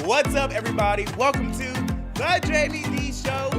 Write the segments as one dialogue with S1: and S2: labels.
S1: What's up, everybody? Welcome to the Jaime Dee Show. Woo!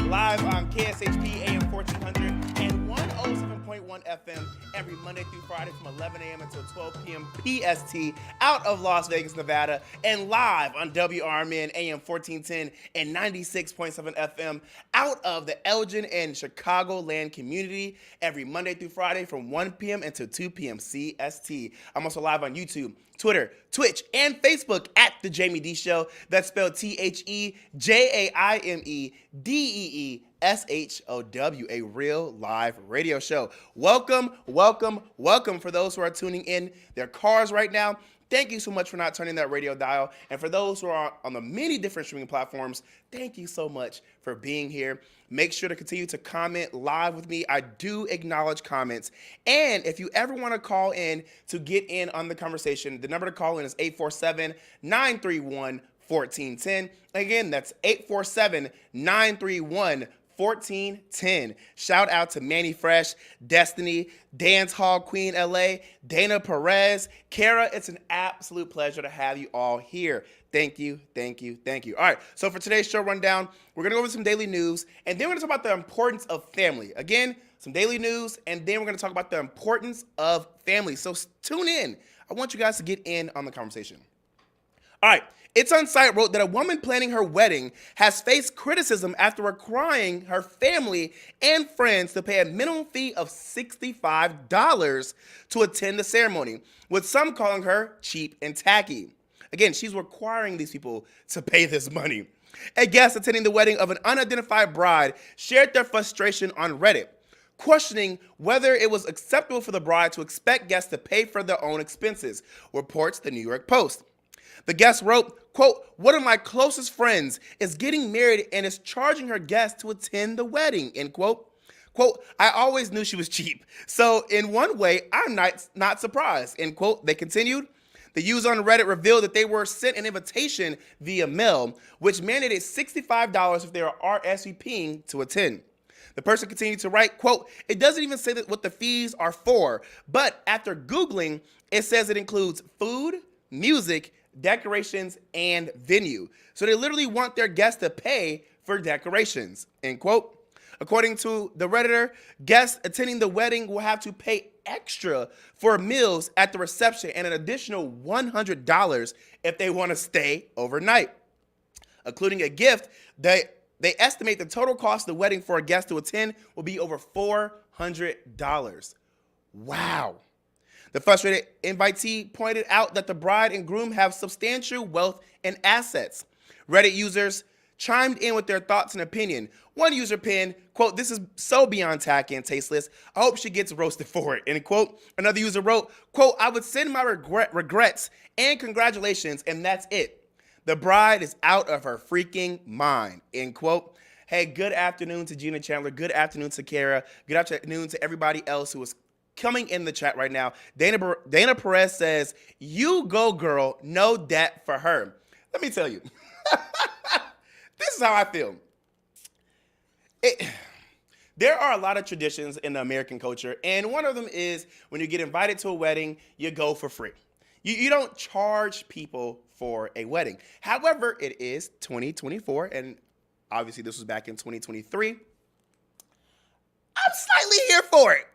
S1: Live on KSHP AM 1400 and 107.1 FM every Monday through Friday from 11 a.m. until 12 p.m. PST out of Las Vegas, Nevada, and live on WRMN AM 1410 and 96.7 FM out of the Elgin and Chicagoland community every Monday through Friday from 1 p.m. until 2 p.m. CST. I'm also live on YouTube, Twitter, Twitch, and Facebook at The Jaime Dee Show. That's spelled TheJaimedeshow, a real live radio show. Welcome, welcome, welcome for those who are tuning in their cars right now. Thank you so much for not turning that radio dial. And for those who are on the many different streaming platforms, thank you so much for being here. Make sure to continue to comment live with me. I do acknowledge comments. And if you ever want to call in to get in on the conversation, the number to call in is 847-931-1410. Again, that's 847-931-1410. Shout out to Manny Fresh, Destiny, Dance Hall Queen LA, Dana Perez, Kara. It's an absolute pleasure to have you all here. Thank you, thank you, thank you. All right, so for today's show rundown, we're going to go over some daily news, and then we're going to talk about the importance of family. Again, some daily news, and then we're going to talk about the importance of family. So tune in. I want you guys to get in on the conversation. All right, It's On Site wrote that a woman planning her wedding has faced criticism after requiring her family and friends to pay a minimum fee of $65 to attend the ceremony, with some calling her cheap and tacky. Again, she's requiring these people to pay this money. A guest attending the wedding of an unidentified bride shared their frustration on Reddit, questioning whether it was acceptable for the bride to expect guests to pay for their own expenses, reports the New York Post. The guest wrote, quote, "One of my closest friends is getting married and is charging her guests to attend the wedding," end quote. Quote, "I always knew she was cheap. So in one way, I'm not surprised," end quote. They continued. The user on Reddit revealed that they were sent an invitation via mail, which mandated $65 if they are RSVPing to attend. The person continued to write, quote, "It doesn't even say that what the fees are for, but after Googling, it says it includes food, music, decorations, and venue. So they literally want their guests to pay for decorations," end quote. According to the Redditor, guests attending the wedding will have to pay extra for meals at the reception and an additional $100 if they want to stay overnight. Including a gift, they estimate the total cost of the wedding for a guest to attend will be over $400. Wow. The frustrated invitee pointed out that the bride and groom have substantial wealth and assets. Reddit users chimed in with their thoughts and opinion. One user penned, quote, "This is so beyond tacky and tasteless. I hope she gets roasted for it," end quote. Another user wrote, quote, "I would send my regrets and congratulations, and that's it. The bride is out of her freaking mind," end quote. Hey, good afternoon to Gina Chandler. Good afternoon to Kara. Good afternoon to everybody else who is coming in the chat right now. Dana Perez says, "You go, girl. No debt for her." Let me tell you. This is how I feel. There are a lot of traditions in the American culture, and one of them is when you get invited to a wedding, you go for free. You don't charge people for a wedding. However, it is 2024, and obviously this was back in 2023. I'm slightly here for it.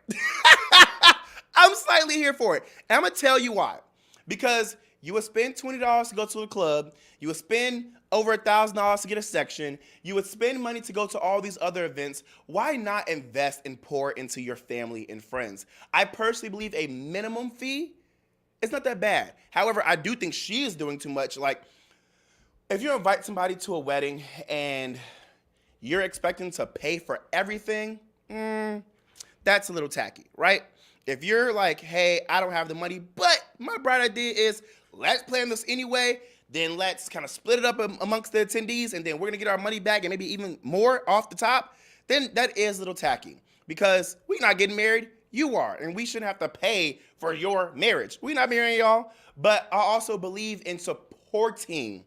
S1: I'm slightly here for it. And I'm going to tell you why. Because you would spend $20 to go to a club. You would spend over $1,000 to get a section. You would spend money to go to all these other events. Why not invest and pour into your family and friends? I personally believe a minimum fee is not that bad. However, I do think she is doing too much. Like, if you invite somebody to a wedding and you're expecting to pay for everything, that's a little tacky, right? If you're like, "Hey, I don't have the money, but my bright idea is let's plan this anyway, then let's kind of split it up amongst the attendees, and then we're going to get our money back and maybe even more off the top," then that is a little tacky, because we're not getting married. You are, and we shouldn't have to pay for your marriage. We're not marrying y'all, but I also believe in supporting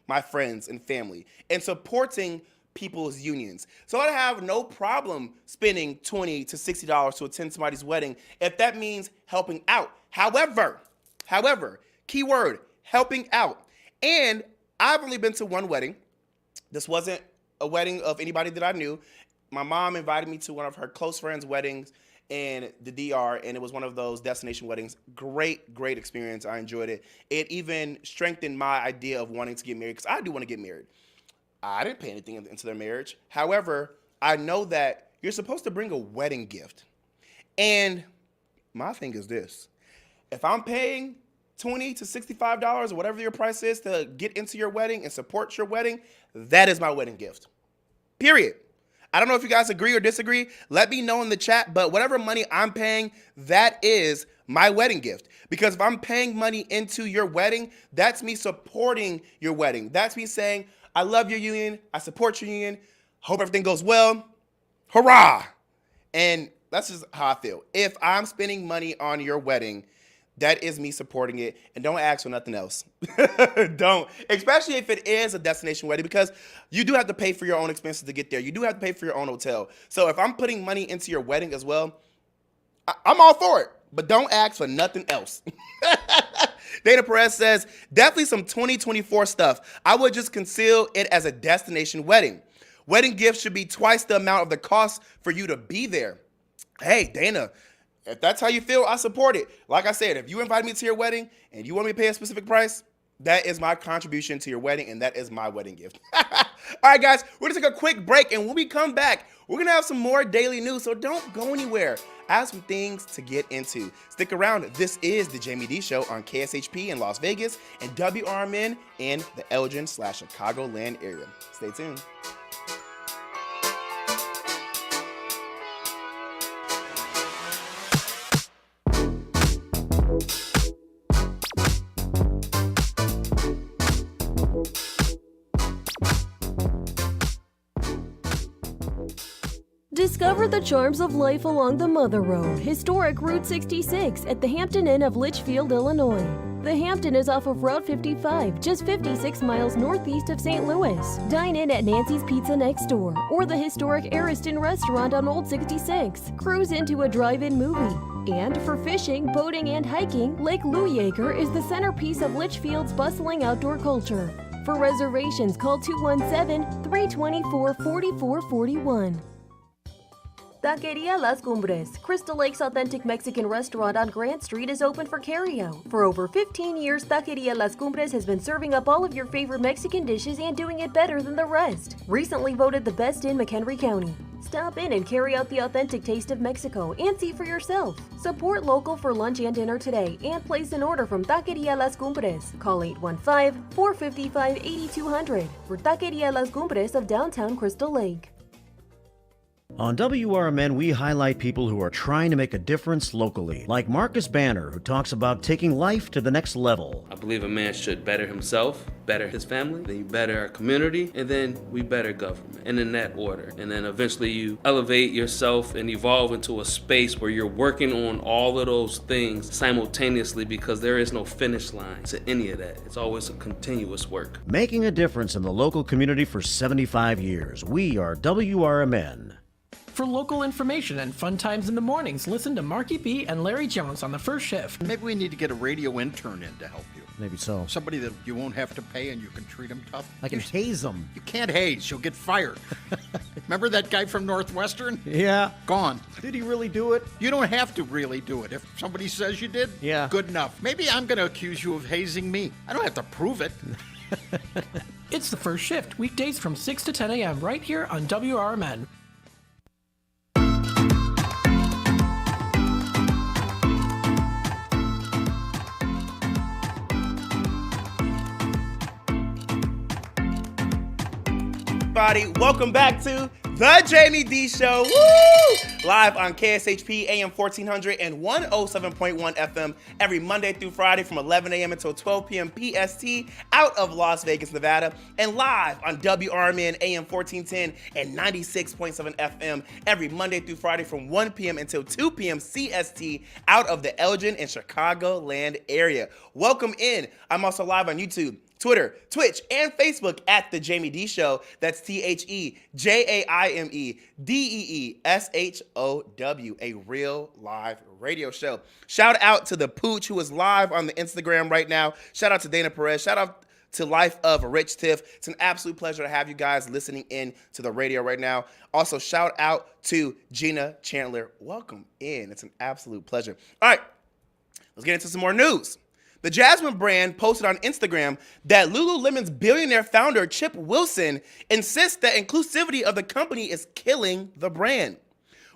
S1: my friends and family and supporting people's unions. So I have no problem spending $20 to $60 to attend somebody's wedding if that means helping out. However, keyword, helping out. And I've only been to one wedding. This wasn't a wedding of anybody that I knew. My mom invited me to one of her close friends' weddings in the DR, and it was one of those destination weddings. Great experience. I enjoyed it. It even strengthened my idea of wanting to get married, because I do want to get married. I didn't pay anything into their marriage. However, I know that you're supposed to bring a wedding gift. And my thing is this. If I'm paying $20 to $65 or whatever your price is to get into your wedding and support your wedding, that is my wedding gift. Period. I don't know if you guys agree or disagree. Let me know in the chat, but whatever money I'm paying, that is my wedding gift. Because if I'm paying money into your wedding, that's me supporting your wedding. That's me saying, I love your union, I support your union, hope everything goes well, hurrah! And that's just how I feel. If I'm spending money on your wedding, that is me supporting it, and don't ask for nothing else. Don't, especially if it is a destination wedding, because you do have to pay for your own expenses to get there. You do have to pay for your own hotel. So if I'm putting money into your wedding as well, I'm all for it, but don't ask for nothing else. Dana Perez says, definitely some 2024 stuff. I would just conceal it as a destination wedding. Wedding gifts should be twice the amount of the cost for you to be there. Hey, Dana, if that's how you feel, I support it. Like I said, if you invite me to your wedding and you want me to pay a specific price, that is my contribution to your wedding, and that is my wedding gift. All right, guys, we're going to take a quick break, and when we come back, we're going to have some more daily news, so don't go anywhere. I have some things to get into. Stick around. This is the Jaime Dee Show on KSHP in Las Vegas and WRMN in the Elgin/Chicagoland area. Stay tuned.
S2: Discover the charms of life along the Mother Road, historic Route 66 at the Hampton Inn of Litchfield, Illinois. The Hampton is off of Route 55, just 56 miles northeast of St. Louis. Dine in at Nancy's Pizza next door, or the historic Ariston Restaurant on Old 66. Cruise into a drive-in movie. And for fishing, boating, and hiking, Lake Louieacre is the centerpiece of Litchfield's bustling outdoor culture. For reservations, call 217-324-4441. Taqueria Las Cumbres, Crystal Lake's authentic Mexican restaurant on Grant Street, is open for carryout. For over 15 years, Taqueria Las Cumbres has been serving up all of your favorite Mexican dishes and doing it better than the rest. Recently voted the best in McHenry County. Stop in and carry out the authentic taste of Mexico and see for yourself. Support local for lunch and dinner today and place an order from Taqueria Las Cumbres. Call 815-455-8200 for Taqueria Las Cumbres of downtown Crystal Lake.
S3: On WRMN, we highlight people who are trying to make a difference locally, like Marcus Banner, who talks about taking life to the next level.
S4: I believe a man should better himself, better his family, then you better our community, and then we better government, and in that order. And then eventually you elevate yourself and evolve into a space where you're working on all of those things simultaneously, because there is no finish line to any of that. It's always a continuous work.
S3: Making a difference in the local community for 75 years. We are WRMN.
S5: For local information and fun times in the mornings, listen to Marky B and Larry Jones on The First Shift.
S6: Maybe we need to get a radio intern in to help you.
S3: Maybe so.
S6: Somebody that you won't have to pay and you can treat them tough.
S3: I can haze them.
S6: You can't haze. You'll get fired. Remember that guy from Northwestern?
S3: Yeah.
S6: Gone.
S3: Did he really do it?
S6: You don't have to really do it. If somebody says you did,
S3: yeah,
S6: good enough. Maybe I'm going to accuse you of hazing me. I don't have to prove it.
S5: It's The First Shift, weekdays from 6 to 10 a.m. right here on WRMN.
S1: Welcome back to the Jaime Dee Show. Woo! Live on KSHP AM 1400 and 107.1 FM every Monday through Friday from 11 a.m. until 12 p.m. PST out of Las Vegas, Nevada, and live on WRMN AM 1410 and 96.7 FM every Monday through Friday from 1 p.m. until 2 p.m. CST out of the Elgin and Chicagoland area. Welcome in. I'm also live on YouTube, Twitter, Twitch, and Facebook at The Jaime Dee Show. That's TheJaimedEeshow, a real live radio show. Shout out to the Pooch, who is live on the Instagram right now. Shout out to Dana Perez. Shout out to Life of Rich Tiff. It's an absolute pleasure to have you guys listening in to the radio right now. Also, shout out to Gina Chandler. Welcome in. It's an absolute pleasure. All right, let's get into some more news. The Jasmine brand posted on Instagram that Lululemon's billionaire founder, Chip Wilson, insists that inclusivity of the company is killing the brand.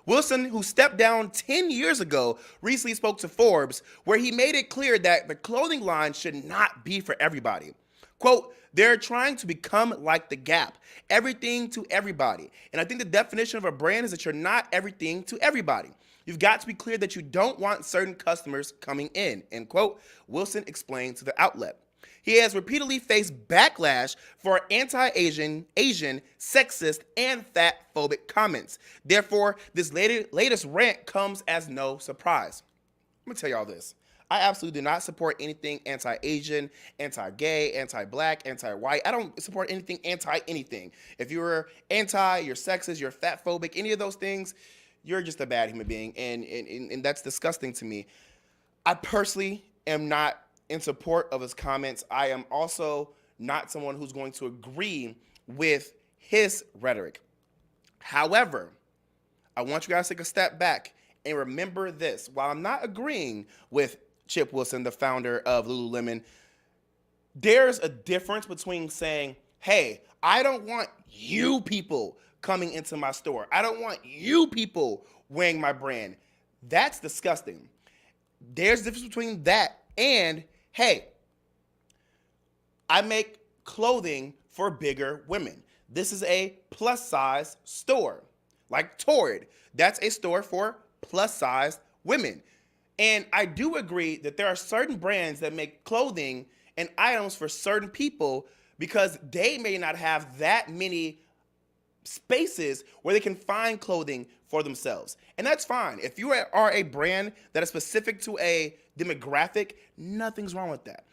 S1: Wilson, who stepped down 10 years ago, recently spoke to Forbes, where he made it clear that the clothing line should not be for everybody. Quote, they're trying to become like the Gap, everything to everybody. And I think the definition of a brand is that you're not everything to everybody. You've got to be clear that you don't want certain customers coming in, end quote, Wilson explained to the outlet. He has repeatedly faced backlash for anti-Asian, sexist, and fat-phobic comments. Therefore, this latest rant comes as no surprise. I'm gonna tell y'all this. I absolutely do not support anything anti-Asian, anti-gay, anti-black, anti-white. I don't support anything anti-anything. If you're anti, you're sexist, you're fat-phobic, any of those things, you're just a bad human being, and that's disgusting to me. I personally am not in support of his comments. I am also not someone who's going to agree with his rhetoric. However, I want you guys to take a step back and remember this. While I'm not agreeing with Chip Wilson, the founder of Lululemon, there's a difference between saying, hey, I don't want you people coming into my store. I don't want you people wearing my brand. That's disgusting. There's a difference between that and, hey, I make clothing for bigger women. This is a plus size store, like Torrid. That's a store for plus size women. And I do agree that there are certain brands that make clothing and items for certain people because they may not have that many spaces where they can find clothing for themselves. And that's fine. If you are a brand that is specific to a demographic, nothing's wrong with that.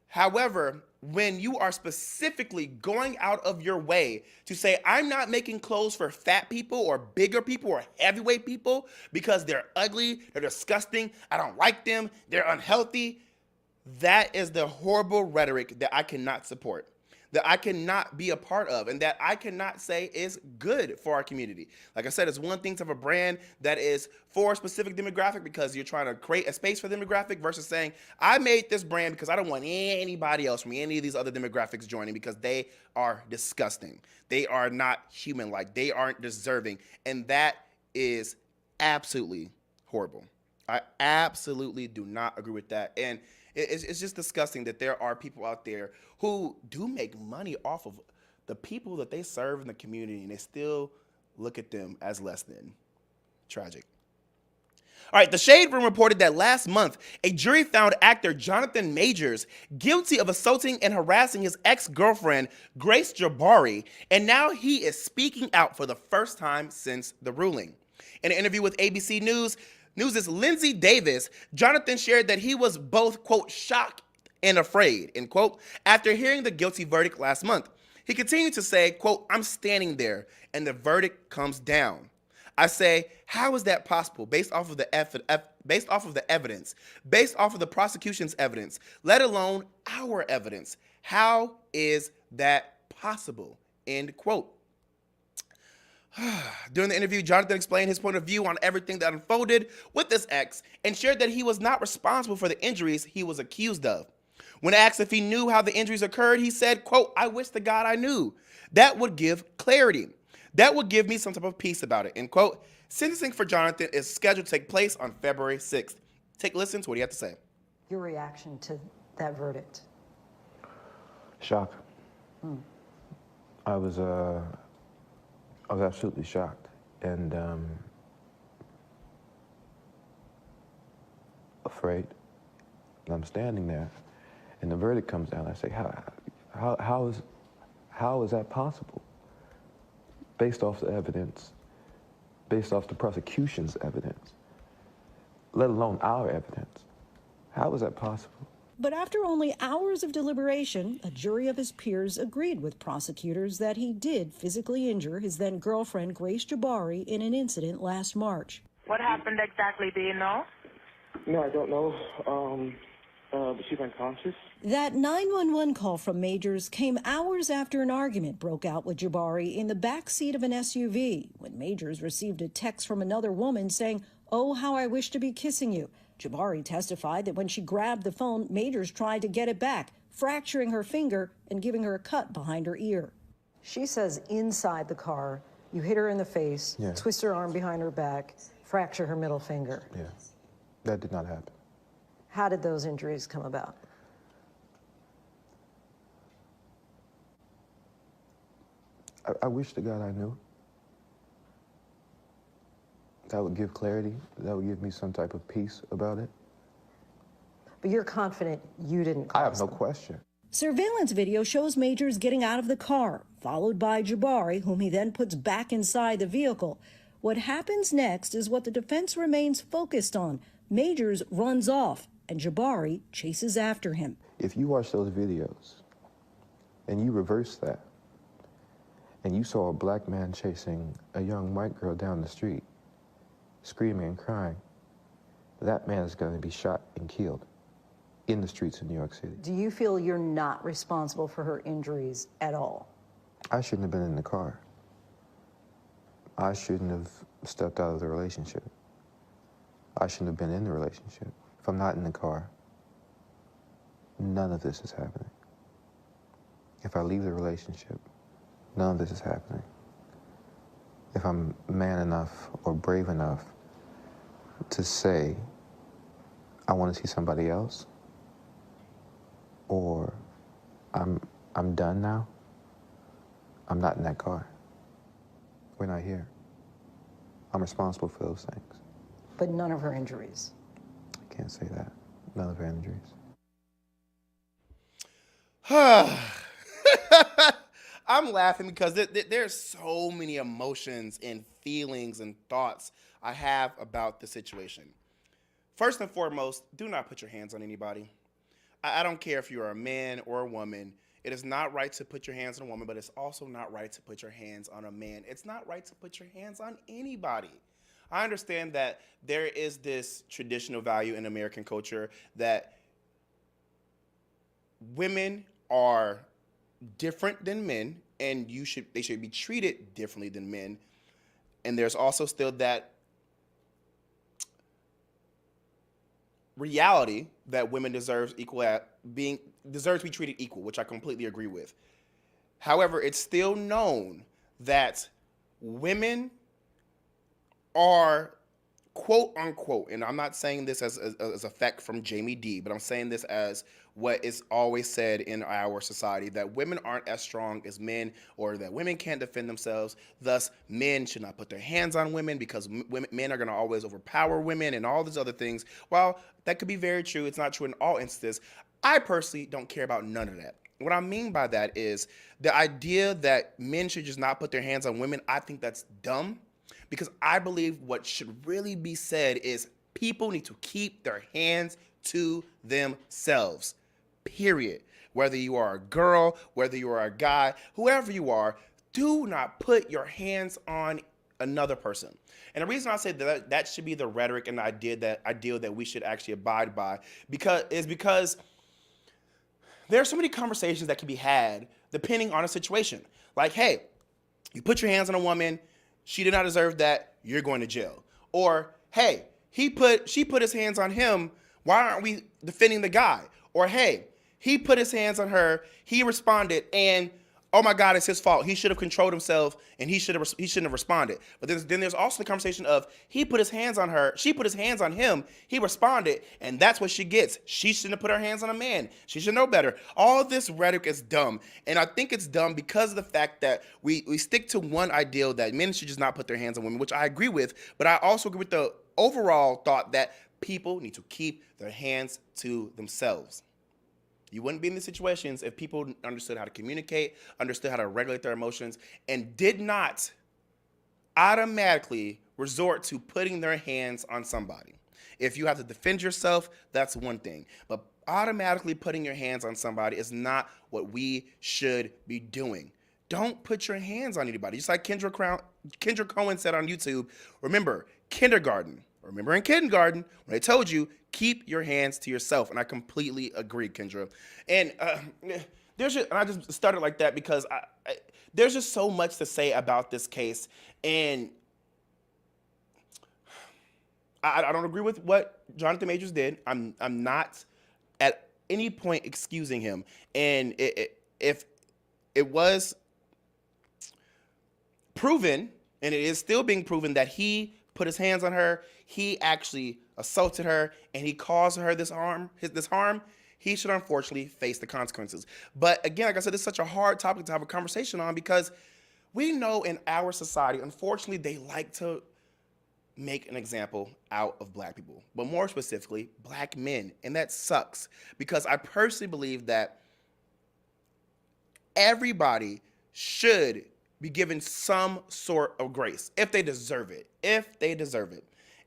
S1: However, when you are specifically going out of your way to say, I'm not making clothes for fat people or bigger people or heavyweight people because they're ugly, they're disgusting, I don't like them, they're unhealthy, that is the horrible rhetoric that I cannot support, that I cannot be a part of, and that I cannot say is good for our community. Like I said, it's one thing to have a brand that is for a specific demographic because you're trying to create a space for the demographic versus saying, I made this brand because I don't want anybody else from any of these other demographics joining because they are disgusting. They are not human-like. They aren't deserving. And that is absolutely horrible. I absolutely do not agree with that. And it's just disgusting that there are people out there who do make money off of the people that they serve in the community, and they still look at them as less than. Tragic. All right, the Shade Room reported that last month, a jury found actor Jonathan Majors guilty of assaulting and harassing his ex-girlfriend, Grace Jabari, and now he is speaking out for the first time since the ruling. In an interview with ABC News' Lindsay Davis, Jonathan shared that he was both, quote, shocked and afraid, end quote, after hearing the guilty verdict last month. He continued to say, quote, I'm standing there and the verdict comes down. I say, how is that possible based off of the evidence, based off of the prosecution's evidence, let alone our evidence? How is that possible, end quote. During the interview, Jonathan explained his point of view on everything that unfolded with his ex and shared that he was not responsible for the injuries he was accused of. When asked if he knew how the injuries occurred, he said, quote, I wish to God I knew. That would give clarity. That would give me some type of peace about it, end quote. Sentencing for Jonathan is scheduled to take place on February 6th. Take a listen to what he had to say.
S7: Your reaction to that verdict?
S8: Shock. I was absolutely shocked, and afraid. And I'm standing there, and the verdict comes down. I say, how is that possible? Based off the evidence, based off the prosecution's evidence, let alone our evidence. How is that possible?
S9: But after only hours of deliberation, a jury of his peers agreed with prosecutors that he did physically injure his then-girlfriend, Grace Jabari, in an incident last March.
S10: What happened exactly? Do you know?
S8: No, I don't know.
S10: She's unconscious.
S9: That 911 call from Majors came hours after an argument broke out with Jabari in the back seat of an SUV when Majors received a text from another woman saying, "Oh, how I wish to be kissing you." Jabari testified that when she grabbed the phone, Majors tried to get it back, fracturing her finger and giving her a cut behind her ear.
S7: She says inside the car, you hit her in the face, twist her arm behind her back, fracture her middle finger.
S8: Yeah, that did not happen.
S7: How did those injuries come about?
S8: I wish to God I knew. That would give clarity. That would give me some type of peace about it.
S7: But you're confident you didn't cause
S8: I have no
S7: them.
S8: question.
S9: Surveillance video shows Majors getting out of the car, followed by Jabari, whom he then puts back inside the vehicle. What happens next is what the defense remains focused on. Majors runs off, and Jabari chases after him.
S8: If you watch those videos and you reverse that, and you saw a black man chasing a young white girl down the street, screaming and crying, that man is going to be shot and killed in the streets of New York City.
S7: Do you feel you're not responsible for her injuries at all?
S8: I shouldn't have been in the car. I shouldn't have stepped out of the relationship. I shouldn't have been in the relationship. If I'm not in the car, none of this is happening. If I leave the relationship, none of this is happening. If I'm man enough or brave enough to say, I want to see somebody else, or I'm done now, I'm not in that car. We're not here. I'm responsible for those things.
S7: But none of her injuries.
S8: I can't say that. None of her injuries.
S1: I'm laughing because there's so many emotions and feelings and thoughts I have about the situation. First and foremost, do not put your hands on anybody. I don't care if you're a man or a woman. It is not right to put your hands on a woman, but it's also not right to put your hands on a man. It's not right to put your hands on anybody. I understand that there is this traditional value in American culture that women are different than men, and they should be treated differently than men. And there's also still that reality that women deserve to be treated equal, which I completely agree with. However, it's still known that women are, quote unquote, and I'm not saying this as a fact from Jaime Dee, but I'm saying this as what is always said in our society, that women aren't as strong as men, or that women can't defend themselves. Thus, men should not put their hands on women because men are going to always overpower women and all these other things. While that could be very true, it's not true in all instances. I personally don't care about none of that. What I mean by that is the idea that men should just not put their hands on women. I think that's dumb, because I believe what should really be said is people need to keep their hands to themselves, period. Whether you are a girl, whether you are a guy, whoever you are, do not put your hands on another person. And the reason I say that should be the rhetoric and the idea that we should actually abide by because there are so many conversations that can be had depending on a situation. Like, hey, you put your hands on a woman, she did not deserve that, you're going to jail. Or, hey, she put his hands on him, why aren't we defending the guy? Or, hey, he put his hands on her, he responded, and oh my God, it's his fault. He should have controlled himself, and he shouldn't have responded. But then there's also the conversation of he put his hands on her, she put his hands on him, he responded, and that's what she gets. She shouldn't have put her hands on a man. She should know better. All this rhetoric is dumb, and I think it's dumb because of the fact that we stick to one ideal that men should just not put their hands on women, which I agree with, but I also agree with the overall thought that people need to keep their hands to themselves. You wouldn't be in these situations if people understood how to communicate, understood how to regulate their emotions, and did not automatically resort to putting their hands on somebody. If you have to defend yourself, that's one thing. But automatically putting your hands on somebody is not what we should be doing. Don't put your hands on anybody. Just like Kendra Cohen said on YouTube, remember, kindergarten remember in kindergarten when they told you, keep your hands to yourself. And I completely agree, Kendra. And I just started like that because there's just so much to say about this case. And I don't agree with what Jonathan Majors did. I'm not at any point excusing him. And if it was proven, and it is still being proven, that he put his hands on her, he actually assaulted her, and he caused her this harm, he should unfortunately face the consequences. But again, like I said, it's such a hard topic to have a conversation on because we know in our society, unfortunately, they like to make an example out of black people, but more specifically, black men. And that sucks because I personally believe that everybody should be given some sort of grace if they deserve it,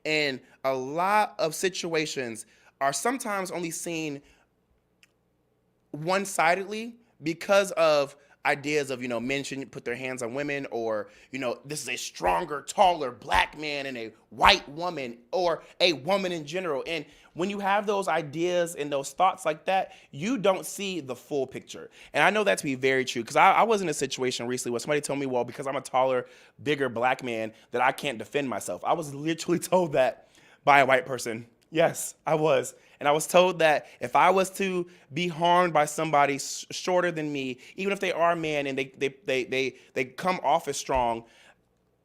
S1: And a lot of situations are sometimes only seen one-sidedly because of ideas of, men shouldn't put their hands on women, or, this is a stronger, taller black man and a white woman, or a woman in general. And when you have those ideas and those thoughts like that, you don't see the full picture. And I know that to be very true because I was in a situation recently where somebody told me, well, because I'm a taller, bigger black man, that I can't defend myself. I was literally told that by a white person. Yes, I was. And I was told that if I was to be harmed by somebody shorter than me, even if they are a man and they come off as strong,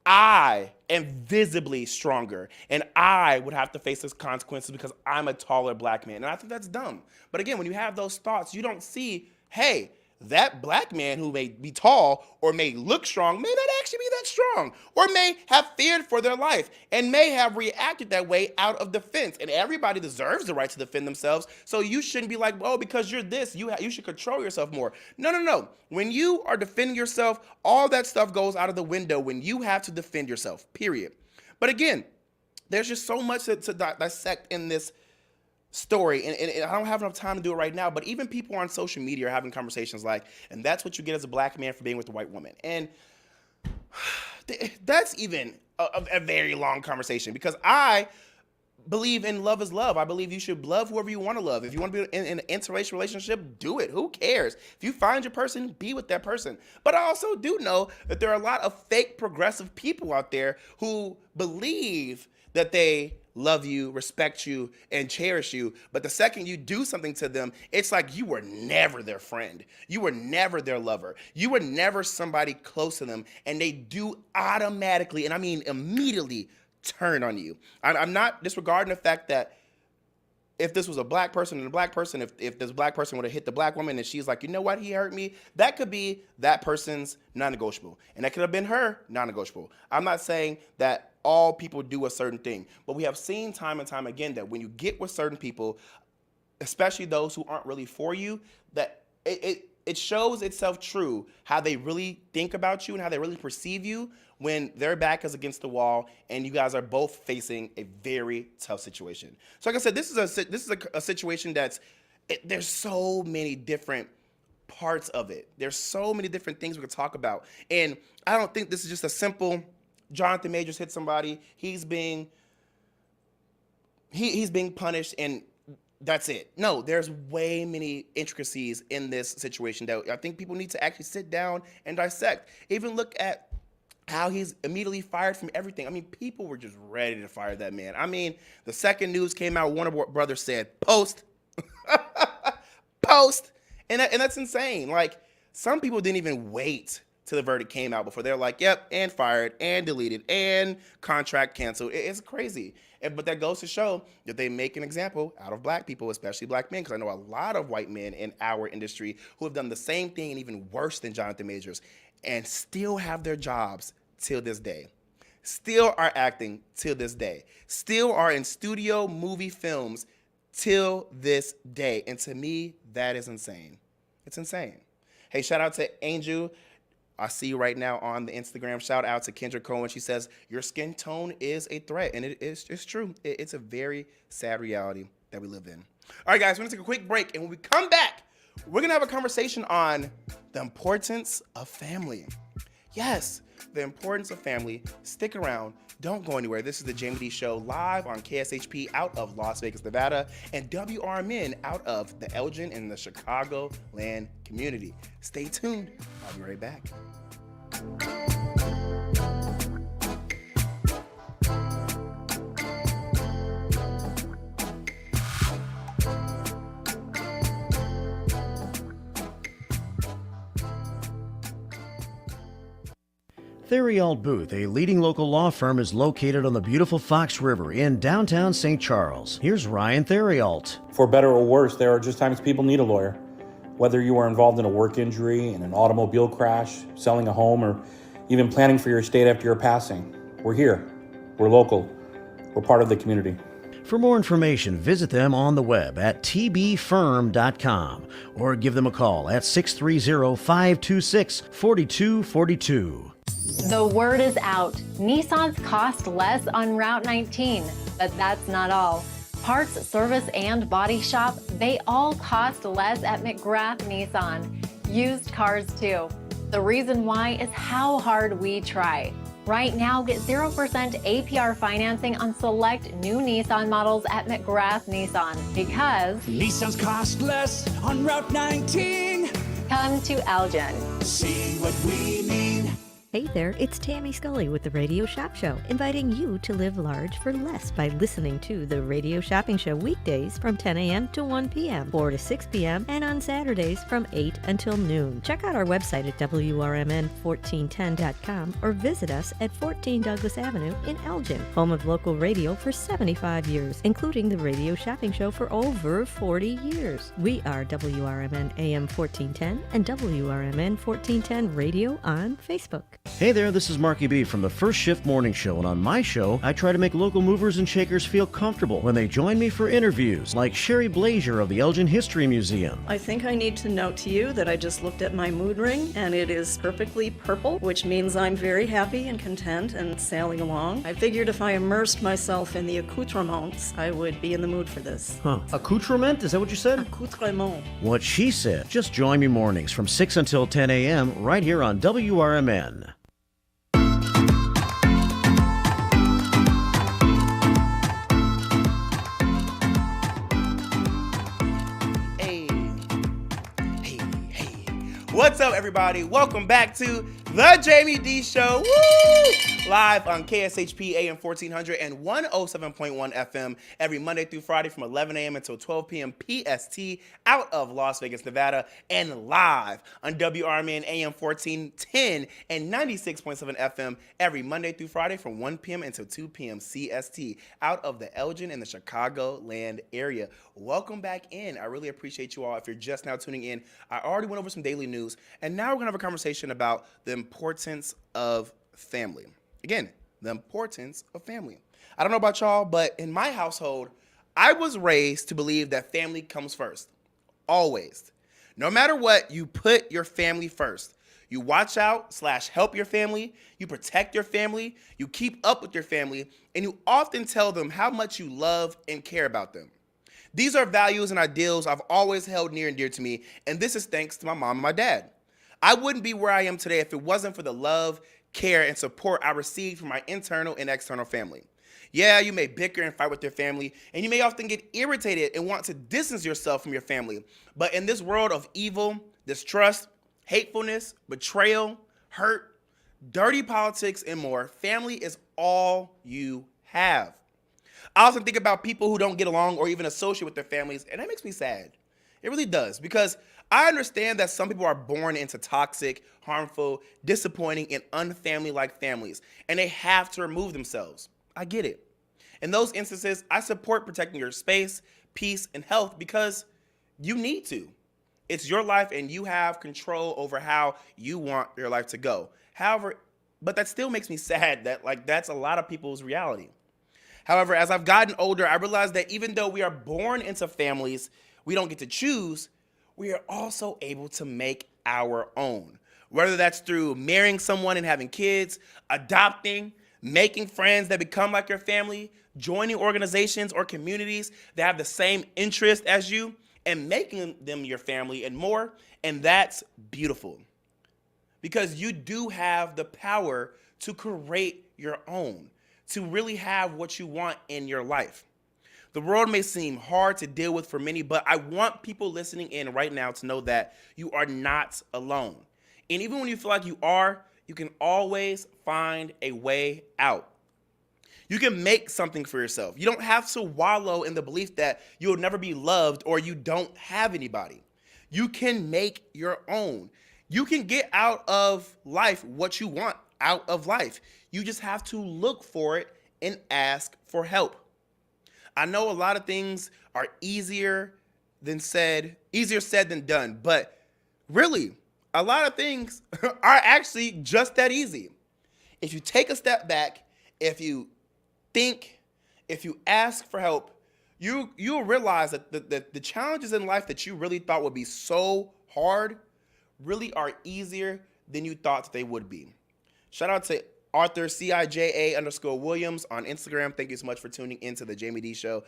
S1: I am visibly stronger, and I would have to face those consequences because I'm a taller black man. And I think that's dumb. But again, when you have those thoughts, you don't see, hey, that black man who may be tall or may look strong may not actually be that strong, or may have feared for their life and may have reacted that way out of defense. And everybody deserves the right to defend themselves. So you shouldn't be like, oh, because you're this, you should control yourself more. No. When you are defending yourself, all that stuff goes out of the window when you have to defend yourself, period. But again, there's just so much to dissect in this story, and I don't have enough time to do it right now, but even people on social media are having conversations like, and that's what you get as a black man for being with a white woman. And that's even a very long conversation because I believe in love is love. I believe you should love whoever you want to love. If you want to be in an interracial relationship, do it. Who cares? If you find your person, be with that person. But I also do know that there are a lot of fake progressive people out there who believe that they love you, respect you, and cherish you. But the second you do something to them, it's like you were never their friend. You were never their lover. You were never somebody close to them. And they do automatically, and I mean immediately, turn on you. I'm not disregarding the fact that if this was a black person and a black person, if this black person would have hit the black woman and she's like, you know what, he hurt me, that could be that person's non-negotiable. And that could have been her non-negotiable. I'm not saying that all people do a certain thing, but we have seen time and time again that when you get with certain people, especially those who aren't really for you, that it shows itself true how they really think about you and how they really perceive you when their back is against the wall and you guys are both facing a very tough situation. So like I said, this is a situation there's so many different parts of it. There's so many different things we could talk about. And I don't think this is just a simple Jonathan Majors hit somebody, he's being punished and that's it. No, there's way many intricacies in this situation that I think people need to actually sit down and dissect. Even look at how he's immediately fired from everything. I mean, people were just ready to fire that man. I mean, the second news came out, Warner Brothers said, post. And that's insane. Like, some people didn't even wait till the verdict came out before they're like, yep, and fired, and deleted, and contract canceled. It's crazy. But that goes to show that they make an example out of black people, especially black men, because I know a lot of white men in our industry who have done the same thing and even worse than Jonathan Majors and still have their jobs till this day. Still are acting till this day. Still are in studio movie films till this day. And to me, that is insane. It's insane. Hey, shout out to Angel. I see you right now on the Instagram. Shout out to Kendra Cohen. She says, your skin tone is a threat. And it's true. It's a very sad reality that we live in. All right, guys, we're going to take a quick break. And when we come back, we're going to have a conversation on the importance of family. Yes, the importance of family. Stick around. Don't go anywhere. This is the Jaime Dee Show live on KSHP out of Las Vegas, Nevada, and WRMN out of the Elgin and the Chicagoland community. Stay tuned. I'll be right back.
S3: Theriault Booth, a leading local law firm, is located on the beautiful Fox River in downtown St. Charles. Here's Ryan Theriault.
S10: For better or worse, there are just times people need a lawyer. Whether you are involved in a work injury, in an automobile crash, selling a home, or even planning for your estate after your passing, we're here. We're local. We're part of the community.
S3: For more information, visit them on the web at tbfirm.com or give them a call at 630-526-4242.
S11: The word is out. Nissans cost less on Route 19, but that's not all. Parts, service, and body shop, they all cost less at McGrath Nissan. Used cars too. The reason why is how hard we try. Right now, get 0% APR financing on select new Nissan models at McGrath Nissan because
S12: Nissans cost less on Route 19.
S11: Come to Elgin.
S12: See what we mean.
S13: Hey there, it's Tammy Scully with the Radio Shop Show, inviting you to live large for less by listening to the Radio Shopping Show weekdays from 10 a.m. to 1 p.m., 4 to 6 p.m., and on Saturdays from 8 until noon. Check out our website at WRMN1410.com or visit us at 14 Douglas Avenue in Elgin, home of local radio for 75 years, including the Radio Shopping Show for over 40 years. We are WRMN AM 1410 and WRMN 1410 Radio on Facebook.
S3: Hey there, this is Marky B from the First Shift Morning Show, and on my show, I try to make local movers and shakers feel comfortable when they join me for interviews, like Sherry Blazier of the Elgin History Museum.
S14: I think I need to note to you that I just looked at my mood ring, and it is perfectly purple, which means I'm very happy and content and sailing along. I figured if I immersed myself in the accoutrements, I would be in the mood for this.
S3: Huh. Accoutrement? Is that what you said?
S14: Accoutrement.
S3: What she said. Just join me mornings from 6 until 10 a.m. right here on WRMN.
S1: What's up, everybody? Welcome back to the Jaime Dee Show, woo! Live on KSHP AM 1400 and 107.1 FM every Monday through Friday from 11 a.m. until 12 p.m. PST out of Las Vegas, Nevada, and live on WRMN AM 1410 and 96.7 FM every Monday through Friday from 1 p.m. until 2 p.m. CST out of the Elgin and the Chicagoland area. Welcome back in. I really appreciate you all. If you're just now tuning in, I already went over some daily news, and now we're going to have a conversation about the importance of family. Again, the importance of family. I don't know about y'all, but in my household, I was raised to believe that family comes first. Always. No matter what, you put your family first. You watch out / help your family, you protect your family, you keep up with your family, and you often tell them how much you love and care about them. These are values and ideals I've always held near and dear to me, and this is thanks to my mom and my dad. I wouldn't be where I am today if it wasn't for the love, care, and support I received from my internal and external family. Yeah, you may bicker and fight with your family, and you may often get irritated and want to distance yourself from your family. But in this world of evil, distrust, hatefulness, betrayal, hurt, dirty politics, and more, family is all you have. I often think about people who don't get along or even associate with their families, and that makes me sad. It really does, because I understand that some people are born into toxic, harmful, disappointing, and unfamily-like families, and they have to remove themselves. I get it. In those instances, I support protecting your space, peace, and health because you need to. It's your life, and you have control over how you want your life to go. However, but that still makes me sad that that's a lot of people's reality. However, as I've gotten older, I realize that even though we are born into families we don't get to choose, we are also able to make our own. Whether that's through marrying someone and having kids, adopting, making friends that become like your family, joining organizations or communities that have the same interest as you, and making them your family and more, and that's beautiful. because you do have the power to create your own, to really have what you want in your life. The world may seem hard to deal with for many, but I want people listening in right now to know that you are not alone. And even when you feel like you are, you can always find a way out. You can make something for yourself. You don't have to wallow in the belief that you'll never be loved or you don't have anybody. You can make your own. You can get out of life what you want out of life. You just have to look for it and ask for help. I know a lot of things are easier said than done, but really, a lot of things are actually just that easy. If you take a step back, if you think, if you ask for help, you'll realize that the challenges in life that you really thought would be so hard really are easier than you thought that they would be. Shout out to Arthur CIJA_Williams on Instagram. Thank you so much for tuning into the Jaime Dee Show.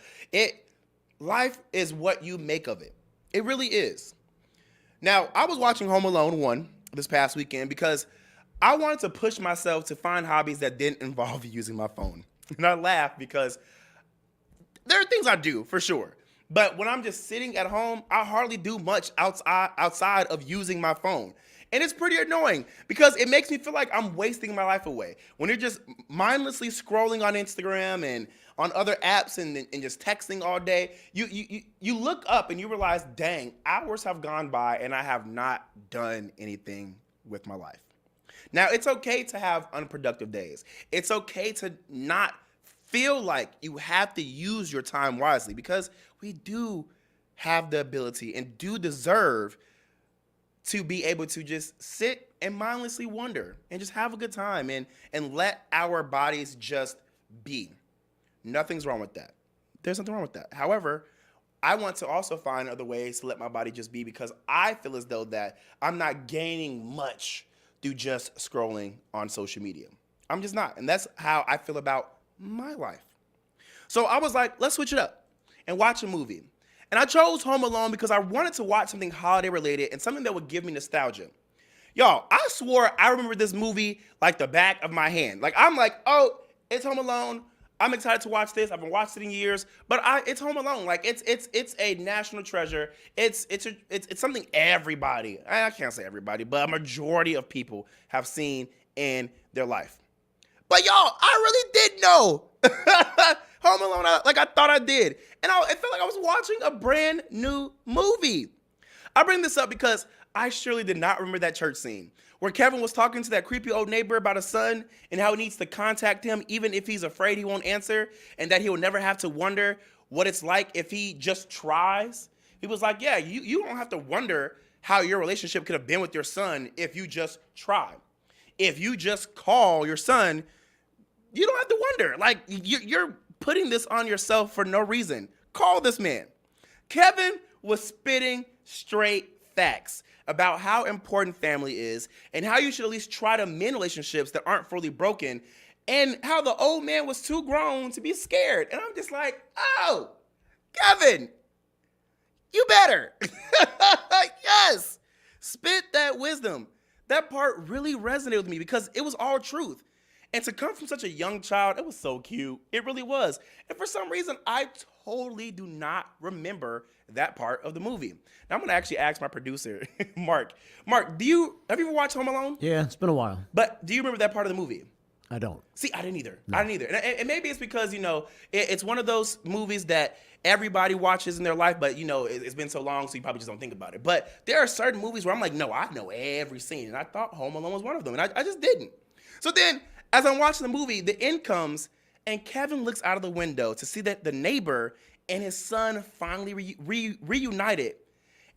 S1: Life is what you make of it. It really is. Now, I was watching Home Alone 1 this past weekend because I wanted to push myself to find hobbies that didn't involve using my phone. And I laugh because there are things I do for sure. But when I'm just sitting at home, I hardly do much outside of using my phone. And it's pretty annoying because it makes me feel like I'm wasting my life away. When you're just mindlessly scrolling on Instagram and on other apps and just texting all day, you look up and you realize, dang, hours have gone by and I have not done anything with my life. Now, it's okay to have unproductive days. It's okay to not feel like you have to use your time wisely because we do have the ability and do deserve to be able to just sit and mindlessly wonder and just have a good time and let our bodies just be. Nothing's wrong with that. There's nothing wrong with that. However, I want to also find other ways to let my body just be because I feel as though that I'm not gaining much through just scrolling on social media. I'm just not. And that's how I feel about my life. So I was like, let's switch it up and watch a movie. And I chose Home Alone because I wanted to watch something holiday related and something that would give me nostalgia. Y'all, I swore I remember this movie like the back of my hand. Like, I'm like, oh, it's Home Alone. I'm excited to watch this. I haven't watched it in years, but it's Home Alone. Like, it's a national treasure. It's something everybody, I can't say everybody, but a majority of people have seen in their life. But y'all, I really did know Home Alone like I thought I did. And it felt like I was watching a brand new movie. I bring this up because I surely did not remember that church scene where Kevin was talking to that creepy old neighbor about a son and how he needs to contact him even if he's afraid he won't answer and that he will never have to wonder what it's like if he just tries. He was like, yeah, you don't have to wonder how your relationship could have been with your son if you just try. If you just call your son, you don't have to wonder. Like, you're putting this on yourself for no reason. Call this man. Kevin was spitting straight facts about how important family is and how you should at least try to mend relationships that aren't fully broken and how the old man was too grown to be scared. And I'm just like, oh, Kevin, you better. Yes, spit that wisdom. That part really resonated with me because it was all truth. And to come from such a young child, it was so cute. It really was. And for some reason, I totally do not remember that part of the movie. Now, I'm going to actually ask my producer, Mark. Mark, have you ever watched Home Alone?
S3: Yeah, it's been a while.
S1: But do you remember that part of the movie?
S3: I don't.
S1: See, I didn't either.
S3: No.
S1: I didn't either. And maybe it's because, it's one of those movies that everybody watches in their life, but, it's been so long, so you probably just don't think about it. But there are certain movies where I'm like, no, I know every scene. And I thought Home Alone was one of them. And I just didn't. So then, as I'm watching the movie, the end comes, and Kevin looks out of the window to see that the neighbor and his son finally reunited.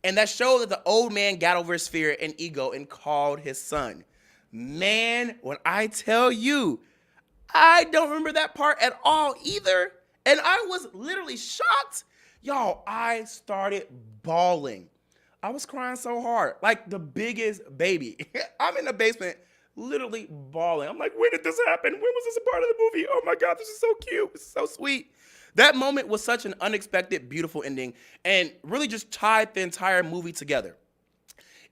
S1: And that showed that the old man got over his fear and ego and called his son. Man, when I tell you, I don't remember that part at all either. And I was literally shocked. Y'all, I started bawling. I was crying so hard, like the biggest baby. I'm in the basement, literally bawling. I'm like, when did this happen? When was this a part of the movie? Oh my God, this is so cute. This is so sweet. That moment was such an unexpected, beautiful ending and really just tied the entire movie together.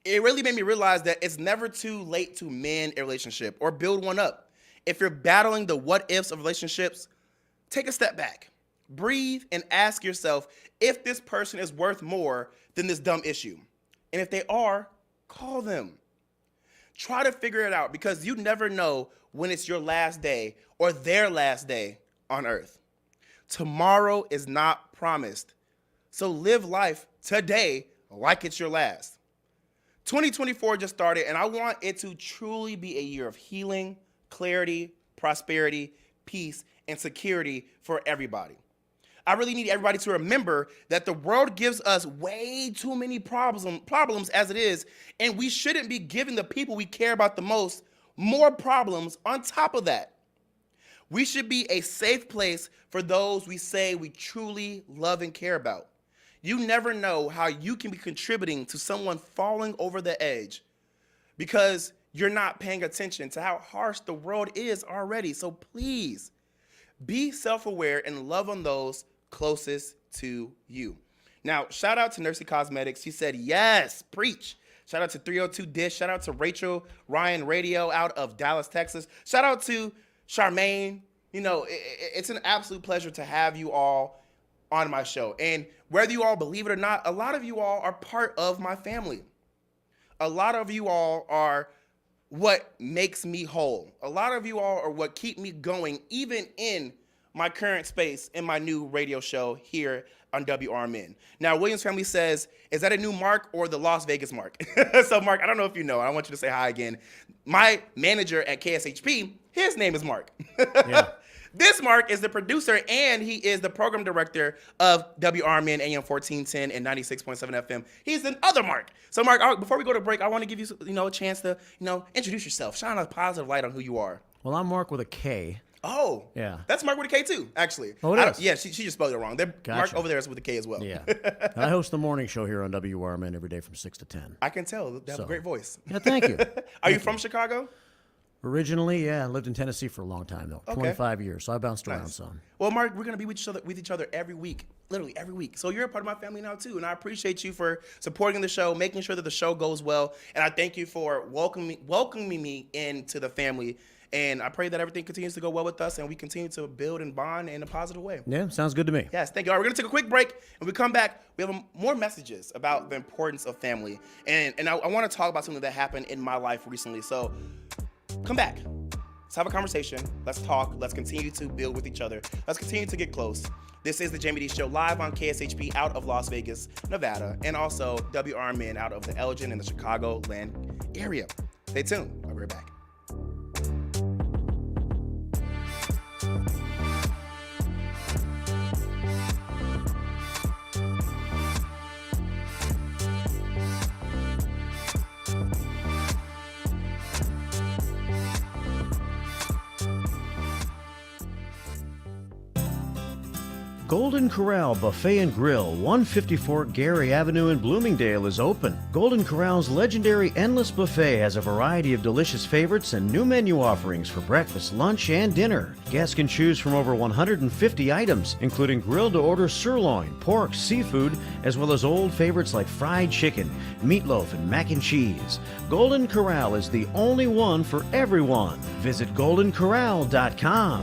S1: It really made me realize that it's never too late to mend a relationship or build one up. If you're battling the what ifs of relationships, take a step back, breathe, and ask yourself if this person is worth more than this dumb issue. And if they are, call them. Try to figure it out, because you never know when it's your last day or their last day on earth. Tomorrow is not promised. So live life today like it's your last. 2024 just started, and I want it to truly be a year of healing, clarity, prosperity, peace, and security for everybody. I really need everybody to remember that the world gives us way too many problems as it is, and we shouldn't be giving the people we care about the most more problems on top of that. We should be a safe place for those we say we truly love and care about. You never know how you can be contributing to someone falling over the edge because you're not paying attention to how harsh the world is already. So please be self-aware and love on those closest to you. Now, shout out to Nursey Cosmetics. She said, yes, preach. Shout out to 302 Dish. Shout out to Rachel Ryan Radio out of Dallas, Texas. Shout out to Charmaine. You know, it's an absolute pleasure to have you all on my show. And whether you all believe it or not, a lot of you all are part of my family. A lot of you all are what makes me whole. A lot of you all are what keep me going, even in my current space in my new radio show here on WRMN. Now, Williams Family says, is that a new Mark or the Las Vegas Mark? So, Mark, I don't know if you know. I want you to say hi again. My manager at KSHP, his name is Mark. Yeah. This Mark is the producer, and he is the program director of WRMN AM 1410 and 96.7 FM. He's the other Mark. So, Mark, before we go to break, I want to give you, a chance to, introduce yourself. Shine a positive light on who you are.
S3: Well, I'm Mark with a K.
S1: Oh,
S3: yeah.
S1: That's Mark with a K too, actually.
S3: Oh, it is?
S1: Yeah, she just spelled it wrong.
S3: Gotcha.
S1: Mark over there is with a K as well.
S3: Yeah. I host the morning show here on WRMN every day from 6 to 10.
S1: I can tell. They have a great voice.
S3: Yeah, thank you.
S1: Are you from Chicago?
S3: Originally, yeah. I lived in Tennessee for a long time, though.
S1: Okay.
S3: 25 years, so I bounced around
S1: Nice.
S3: some.
S1: Well, Mark, we're going to be with each other every week, literally every week. So you're a part of my family now, too, and I appreciate you for supporting the show, making sure that the show goes well, and I thank you for welcoming me into the family, and I pray that everything continues to go well with us, and we continue to build and bond in a positive way.
S3: Yeah, sounds good to me.
S1: Yes, thank you. All right, we're going to take a quick break, and when we come back, we have more messages about the importance of family, and I want to talk about something that happened in my life recently, so come back. Let's have a conversation. Let's talk. Let's continue to build with each other. Let's continue to get close. This is the Jaime Dee Show live on KSHP out of Las Vegas, Nevada, and also WRMN out of the Elgin and the Chicagoland area. Stay tuned. I'll be right back.
S3: Golden Corral Buffet and Grill, 154 Gary Avenue in Bloomingdale is open. Golden Corral's legendary Endless Buffet has a variety of delicious favorites and new menu offerings for breakfast, lunch, and dinner. Guests can choose from over 150 items, including grilled-to-order sirloin, pork, seafood, as well as old favorites like fried chicken, meatloaf, and mac and cheese. Golden Corral is the only one for everyone. Visit goldencorral.com.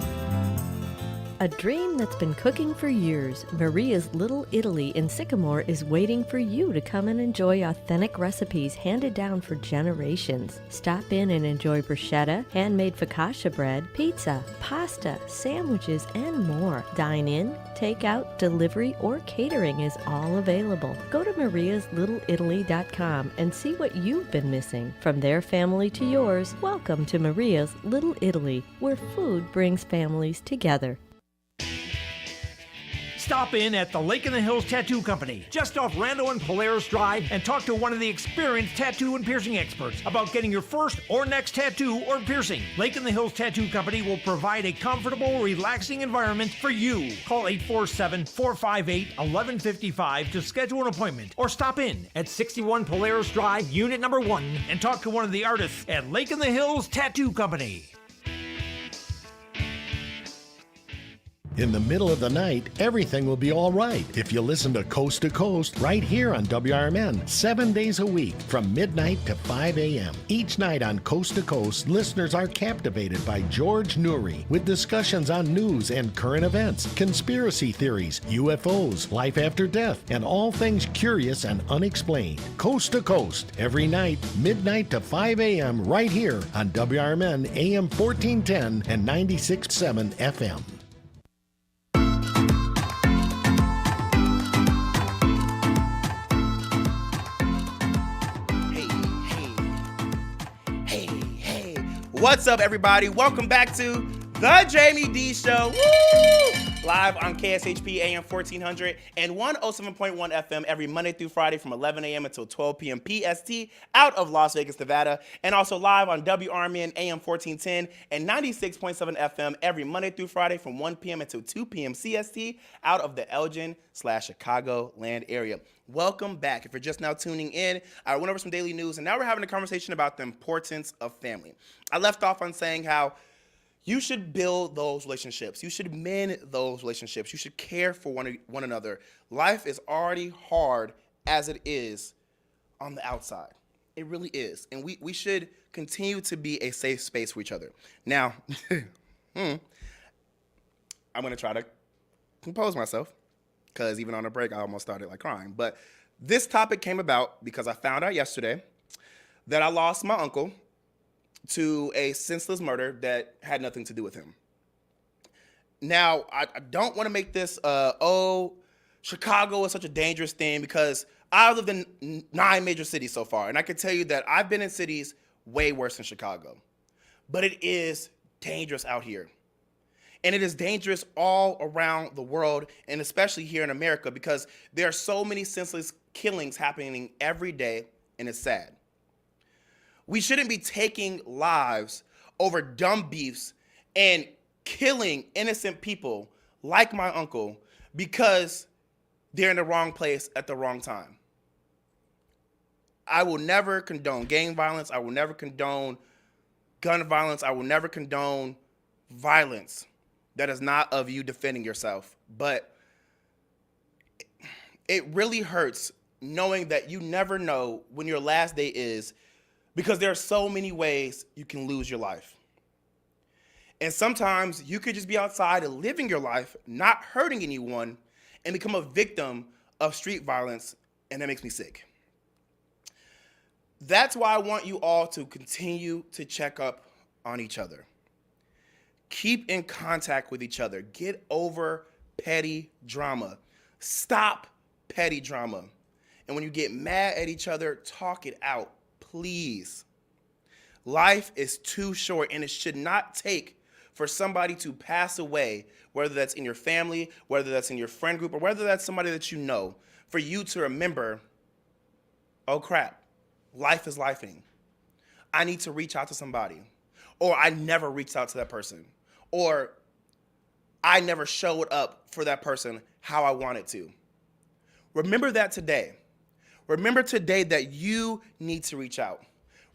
S13: A dream that's been cooking for years, Maria's Little Italy in Sycamore is waiting for you to come and enjoy authentic recipes handed down for generations. Stop in and enjoy bruschetta, handmade focaccia bread, pizza, pasta, sandwiches, and more. Dine in, take out, delivery, or catering is all available. Go to mariaslittleitaly.com and see what you've been missing. From their family to yours, welcome to Maria's Little Italy, where food brings families together.
S15: Stop in at the Lake in the Hills Tattoo Company, just off Rando and Polaris Drive, and talk to one of the experienced tattoo and piercing experts about getting your first or next tattoo or piercing. Lake in the Hills Tattoo Company will provide a comfortable, relaxing environment for you. Call 847-458-1155 to schedule an appointment, or stop in at 61 Polaris Drive, Unit Number 1, and talk to one of the artists at Lake in the Hills Tattoo Company.
S16: In the middle of the night, everything will be all right if you listen to Coast right here on WRMN 7 days a week from midnight to 5 a.m. Each night on Coast to Coast, listeners are captivated by George Noory with discussions on news and current events, conspiracy theories, UFOs, life after death, and all things curious and unexplained. Coast to Coast, every night, midnight to 5 a.m. right here on WRMN AM 1410 and 96.7 FM.
S1: What's up, everybody? Welcome back to the Jaime Dee Show. Woo! Live on KSHP AM 1400 and 107.1 FM every Monday through Friday from 11 a.m. until 12 p.m. PST out of Las Vegas, Nevada. And also live on WRMN AM 1410 and 96.7 FM every Monday through Friday from 1 p.m. until 2 p.m. CST out of the Elgin/Chicago land area. Welcome back. If you're just now tuning in, I went over some daily news, and now we're having a conversation about the importance of family. I left off on saying how you should build those relationships. You should mend those relationships. You should care for one another. Life is already hard as it is on the outside. It really is. And we should continue to be a safe space for each other. Now, I'm going to try to compose myself, because even on a break, I almost started like crying. But this topic came about because I found out yesterday that I lost my uncle to a senseless murder that had nothing to do with him. Now, I don't want to make this, Chicago is such a dangerous thing, because I've lived in 9 major cities so far, and I can tell you that I've been in cities way worse than Chicago. But it is dangerous out here. And it is dangerous all around the world, and especially here in America, because there are so many senseless killings happening every day, and it's sad. We shouldn't be taking lives over dumb beefs and killing innocent people like my uncle because they're in the wrong place at the wrong time. I will never condone gang violence. I will never condone gun violence. I will never condone violence that is not of you defending yourself. But it really hurts knowing that you never know when your last day is, because there are so many ways you can lose your life. And sometimes you could just be outside and living your life, not hurting anyone, and become a victim of street violence, and that makes me sick. That's why I want you all to continue to check up on each other. Keep in contact with each other. Get over petty drama. Stop petty drama. And when you get mad at each other, talk it out, please. Life is too short, and it should not take for somebody to pass away, whether that's in your family, whether that's in your friend group, or whether that's somebody that you know, for you to remember, oh crap, life is lifing. I need to reach out to somebody. Or I never reached out to that person. Or I never showed up for that person how I wanted to. Remember that today. Remember today that you need to reach out.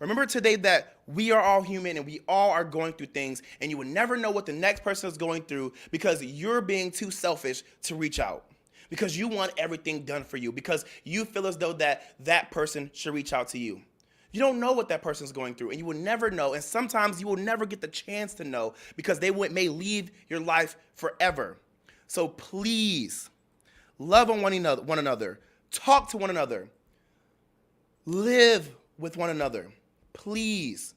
S1: Remember today that we are all human and we all are going through things, and you will never know what the next person is going through because you're being too selfish to reach out, because you want everything done for you, because you feel as though that person should reach out to you. You don't know what that person's going through, and you will never know, and sometimes you will never get the chance to know because they may leave your life forever. So please, love on one another, talk to one another, live with one another. Please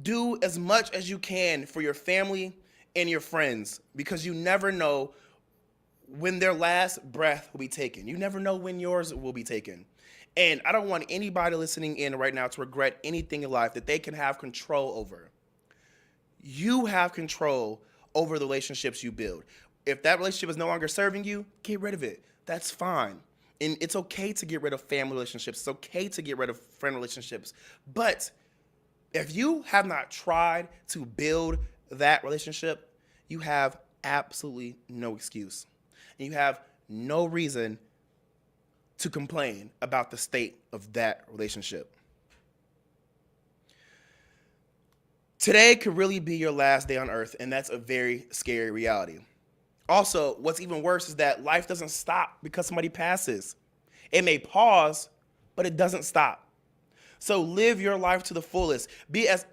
S1: do as much as you can for your family and your friends, because you never know when their last breath will be taken. You never know when yours will be taken. And I don't want anybody listening in right now to regret anything in life that they can have control over. You have control over the relationships you build. If that relationship is no longer serving you, get rid of it. That's fine. And it's okay to get rid of family relationships. It's okay to get rid of friend relationships. But if you have not tried to build that relationship, you have absolutely no excuse. And you have no reason to complain about the state of that relationship. Today could really be your last day on earth, and that's a very scary reality. Also, what's even worse is that life doesn't stop because somebody passes. It may pause, but it doesn't stop. So live your life to the fullest. Be as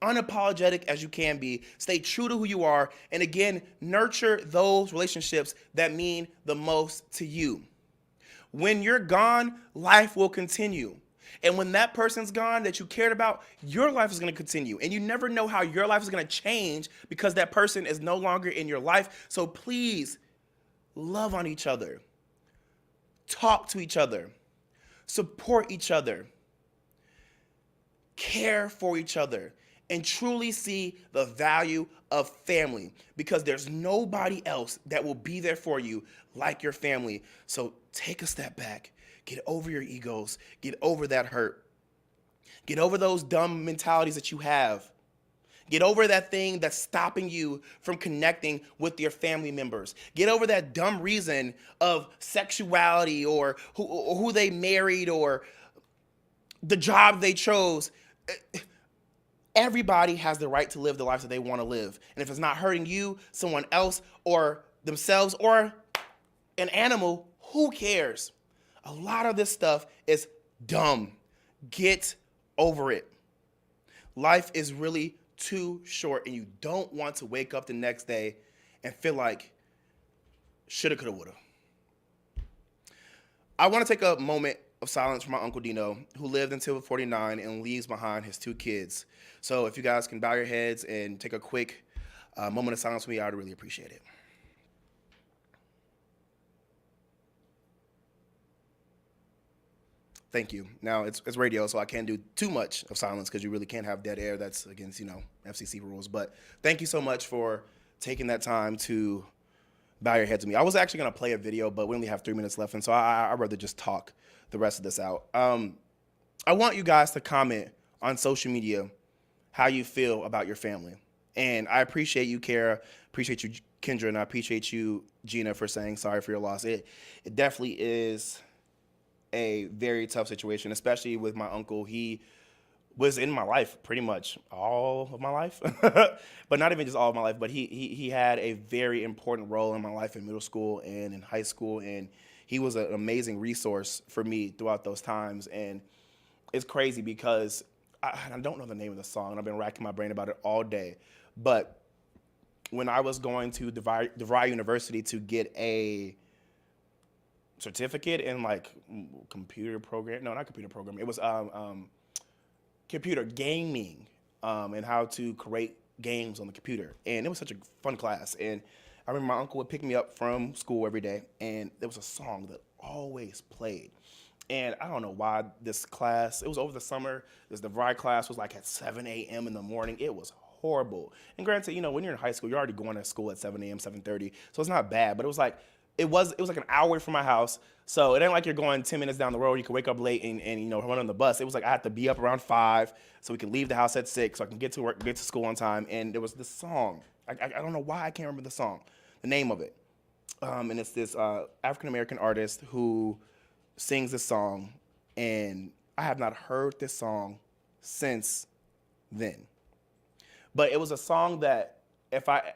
S1: unapologetic as you can be. Stay true to who you are. And again, nurture those relationships that mean the most to you. When you're gone, life will continue. And when that person's gone that you cared about, your life is going to continue. And you never know how your life is going to change because that person is no longer in your life. So please love on each other. Talk to each other. Support each other. Care for each other. And truly see the value of family, because there's nobody else that will be there for you like your family. So take a step back. Get over your egos. Get over that hurt. Get over those dumb mentalities that you have. Get over that thing that's stopping you from connecting with your family members. Get over that dumb reason of sexuality or who they married or the job they chose. Everybody has the right to live the life that they want to live. And if it's not hurting you, someone else, or themselves, or an animal, who cares? A lot of this stuff is dumb. Get over it. Life is really too short, and you don't want to wake up the next day and feel like shoulda, coulda, woulda. I want to take a moment of silence for my Uncle Dino, who lived until 49 and leaves behind his 2 kids. So if you guys can bow your heads and take a quick moment of silence with me, I would really appreciate it. Thank you. Now, it's radio, so I can't do too much of silence because you really can't have dead air. That's against, FCC rules. But thank you so much for taking that time to bow your heads with me. I was actually going to play a video, but we only have 3 minutes left, and so I'd rather just talk the rest of this out. I want you guys to comment on social media how you feel about your family. And I appreciate you, Kara, appreciate you, Kendra, and I appreciate you, Gina, for saying sorry for your loss. It definitely is a very tough situation, especially with my uncle. He was in my life pretty much all of my life, but not even just all of my life, but he had a very important role in my life in middle school and in high school, and he was an amazing resource for me throughout those times. And it's crazy because I don't know the name of the song, and I've been racking my brain about it all day, but when I was going to DeVry University to get a certificate in computer program, no, not computer program, it was computer gaming, and how to create games on the computer. And it was such a fun class. And I remember my uncle would pick me up from school every day, and there was a song that always played. And I don't know why this class, it was over the summer, this DeVry class was at 7 a.m. in the morning. It was horrible. And granted, when you're in high school, you're already going to school at 7 a.m., 7:30, so it's not bad, but it was like an hour away from my house, so it ain't like you're going 10 minutes down the road. You can wake up late and run on the bus. It was like I had to be up around 5 so we could leave the house at 6 so I can get to work, get to school on time. And there was this song. I don't know why I can't remember the song, the name of it. And it's this African-American artist who sings this song, and I have not heard this song since then. But it was a song that if I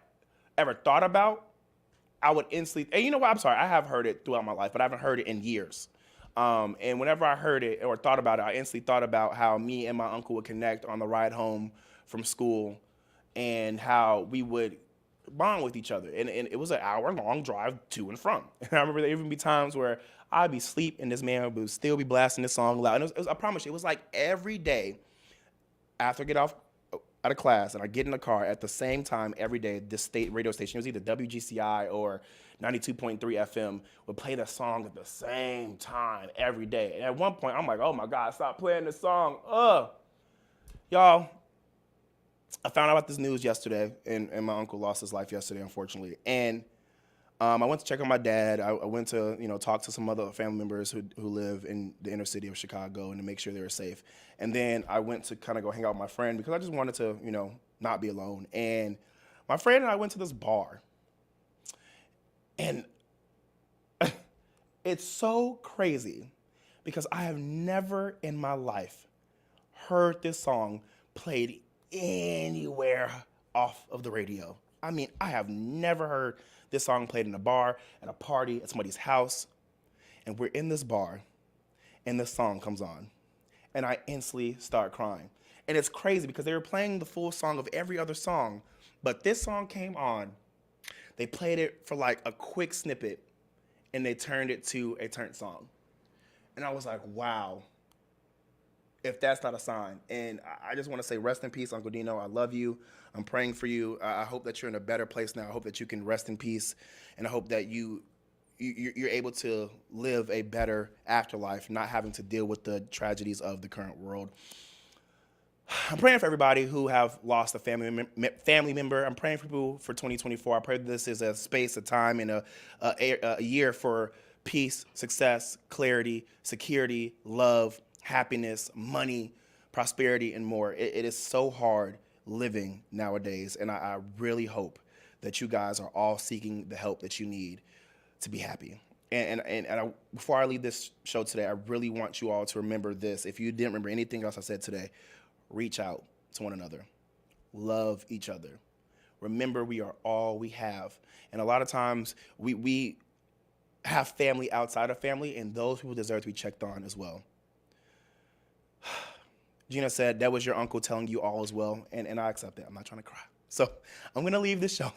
S1: ever thought about, I would instantly, and you know what, I'm sorry, I have heard it throughout my life, but I haven't heard it in years. And whenever I heard it or thought about it, I instantly thought about how me and my uncle would connect on the ride home from school and how we would bond with each other. And it was an hour-long drive to and from. And I remember there even be times where I'd be asleep and this man would still be blasting this song loud. And I promise you, it was like every day after I get off out of class and I get in the car at the same time every day, this state radio station, it was either WGCI or 92.3 FM, would play the song at the same time every day. And at one point, I'm like, oh my God, stop playing this song. Y'all, I found out about this news yesterday, and my uncle lost his life yesterday, unfortunately. And I went to check on my dad. I went to talk to some other family members who live in the inner city of Chicago and to make sure they were safe. And then I went to kind of go hang out with my friend because I just wanted to not be alone. And my friend and I went to this bar. And it's so crazy because I have never in my life heard this song played anywhere off of the radio. I mean, I have never heard this song played in a bar, at a party, at somebody's house. And we're in this bar, and this song comes on. And I instantly start crying. And it's crazy because they were playing the full song of every other song, but this song came on. They played it for like a quick snippet, and they turned it to a turned song. And I was like, wow, if that's not a sign. And I just want to say rest in peace, Uncle Dino. I love you. I'm praying for you. I hope that you're in a better place now. I hope that you can rest in peace, and I hope that you're able to live a better afterlife, not having to deal with the tragedies of the current world. I'm praying for everybody who have lost a family member. I'm praying for people for 2024. I pray that this is a space, a time, and a year for peace, success, clarity, security, love, happiness, money, prosperity, and more. It is so hard living nowadays, and I really hope that you guys are all seeking the help that you need to be happy. And before I leave this show today, I really want you all to remember this. If you didn't remember anything else I said today, reach out to one another. Love each other. Remember, we are all we have. And a lot of times we have family outside of family, and those people deserve to be checked on as well. Gina said that was your uncle telling you all as well, and I accept that. I'm not trying to cry. So I'm going to leave this show.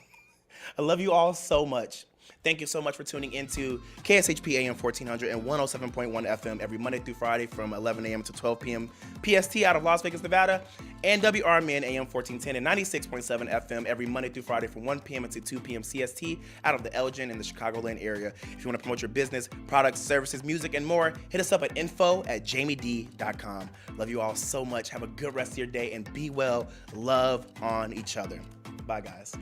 S1: I love you all so much. Thank you so much for tuning into KSHP AM 1400 and 107.1 FM every Monday through Friday from 11 a.m. to 12 p.m. PST out of Las Vegas, Nevada, and WRMN AM 1410 and 96.7 FM every Monday through Friday from 1 p.m. to 2 p.m. CST out of the Elgin and the Chicagoland area. If you want to promote your business, products, services, music, and more, hit us up at info@jamiedee.com. Love you all so much. Have a good rest of your day and be well. Love on each other. Bye, guys.